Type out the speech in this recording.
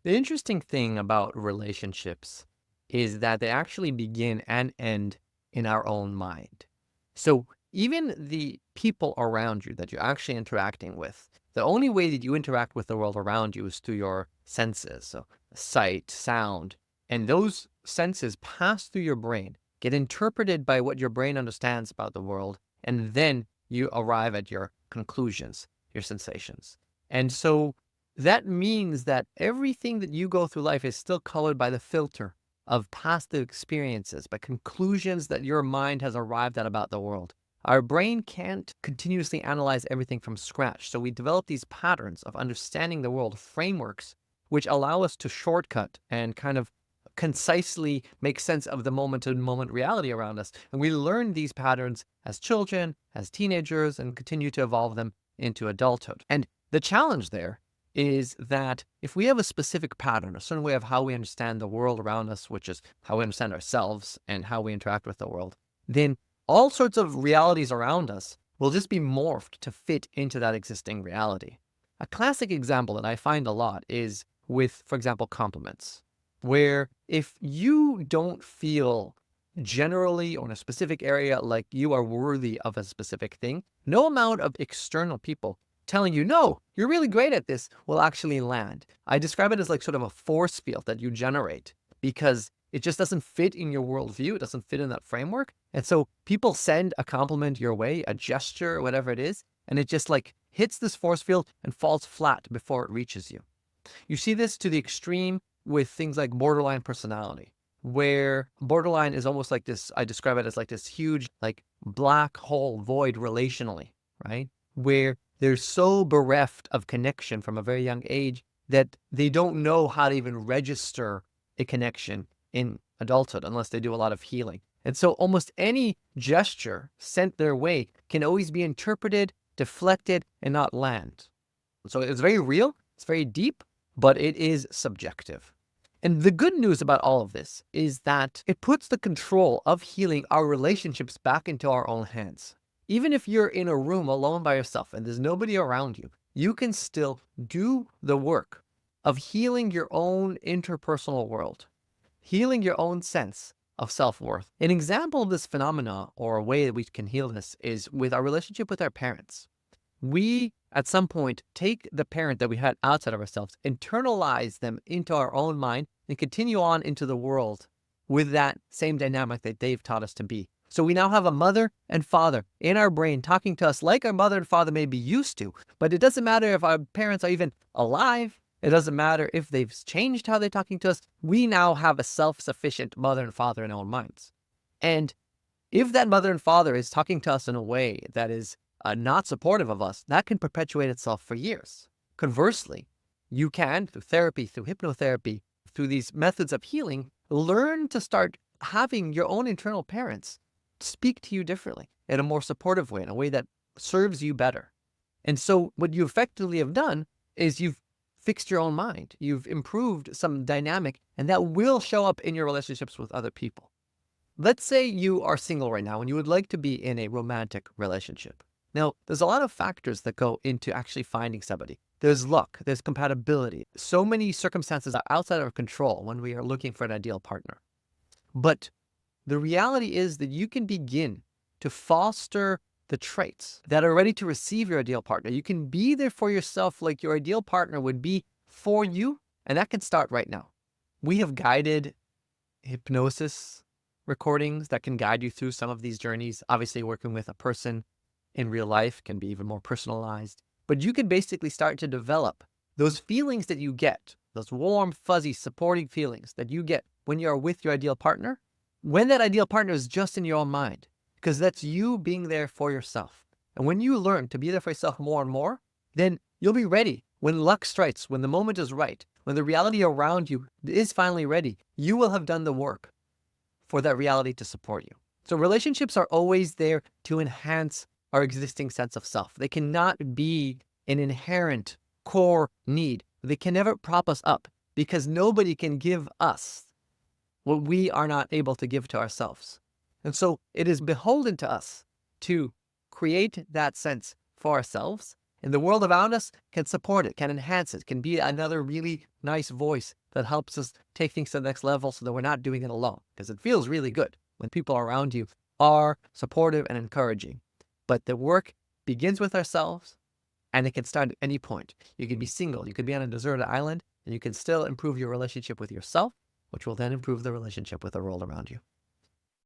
The interesting thing about relationships is that they actually begin and end in our own mind. So even the people around you that you're actually interacting with, the only way that you interact with the world around you is through your senses. So sight, sound, and those senses pass through your brain, get interpreted by what your brain understands about the world, and then you arrive at your conclusions, your sensations. And so that means that everything that you go through life is still colored by the filter of past experiences, by conclusions that your mind has arrived at about the world. Our brain can't continuously analyze everything from scratch. So we develop these patterns of understanding the world, frameworks, which allow us to shortcut and kind of concisely make sense of the moment to moment reality around us. And we learn these patterns as children, as teenagers, and continue to evolve them into adulthood. And the challenge there is that if we have a specific pattern, a certain way of how we understand the world around us, which is how we understand ourselves and how we interact with the world, then all sorts of realities around us will just be morphed to fit into that existing reality. A classic example that I find a lot is with, for example, compliments, where if you don't feel generally or in a specific area like you are worthy of a specific thing, no amount of external people telling you, no, you're really great at this will actually land. I describe it as like sort of a force field that you generate because it just doesn't fit in your worldview. It doesn't fit in that framework. And so people send a compliment your way, a gesture, whatever it is, and it just like hits this force field and falls flat before it reaches you. You see this to the extreme with things like borderline personality, where borderline is almost like this. I describe it as like this huge, like black hole void relationally, right? Where they're so bereft of connection from a very young age that they don't know how to even register a connection in adulthood unless they do a lot of healing. And so almost any gesture sent their way can always be interpreted, deflected, and not land. So it's very real, it's very deep, but it is subjective. And the good news about all of this is that it puts the control of healing our relationships back into our own hands. Even if you're in a room alone by yourself and there's nobody around you, you can still do the work of healing your own interpersonal world, healing your own sense of self-worth. An example of this phenomena or a way that we can heal this is with our relationship with our parents. We, at some point, take the parent that we had outside of ourselves, internalize them into our own mind, and continue on into the world with that same dynamic that they've taught us to be. So we now have a mother and father in our brain talking to us like our mother and father may be used to. But it doesn't matter if our parents are even alive. It doesn't matter if they've changed how they're talking to us. We now have a self-sufficient mother and father in our own minds. And if that mother and father is talking to us in a way that is not supportive of us, that can perpetuate itself for years. Conversely, you can, through therapy, through hypnotherapy, through these methods of healing, learn to start having your own internal parents speak to you differently in a more supportive way, in a way that serves you better. And so what you effectively have done is you've fixed your own mind. You've improved some dynamic, and that will show up in your relationships with other people. Let's say you are single right now and you would like to be in a romantic relationship. Now, there's a lot of factors that go into actually finding somebody. There's luck, there's compatibility. So many circumstances are outside our control when we are looking for an ideal partner. But the reality is that you can begin to foster the traits that are ready to receive your ideal partner. You can be there for yourself like your ideal partner would be for you, and that can start right now. We have guided hypnosis recordings that can guide you through some of these journeys. Obviously, working with a person in real life can be even more personalized. But you can basically start to develop those feelings that you get, those warm, fuzzy, supporting feelings that you get when you're with your ideal partner, when that ideal partner is just in your own mind, because that's you being there for yourself. And when you learn to be there for yourself more and more, then you'll be ready when luck strikes, when the moment is right, when the reality around you is finally ready. You will have done the work for that reality to support you. So relationships are always there to enhance our existing sense of self. They cannot be an inherent core need. They can never prop us up because nobody can give us what we are not able to give to ourselves. And so it is beholden to us to create that sense for ourselves And the world around us can support it, can enhance it, can be another really nice voice that helps us take things to the next level so that we're not doing it alone. Because it feels really good when people around you are supportive and encouraging. But the work begins with ourselves, and it can start at any point. You could be single, you could be on a deserted island, and you can still improve your relationship with yourself, which will then improve the relationship with the world around you.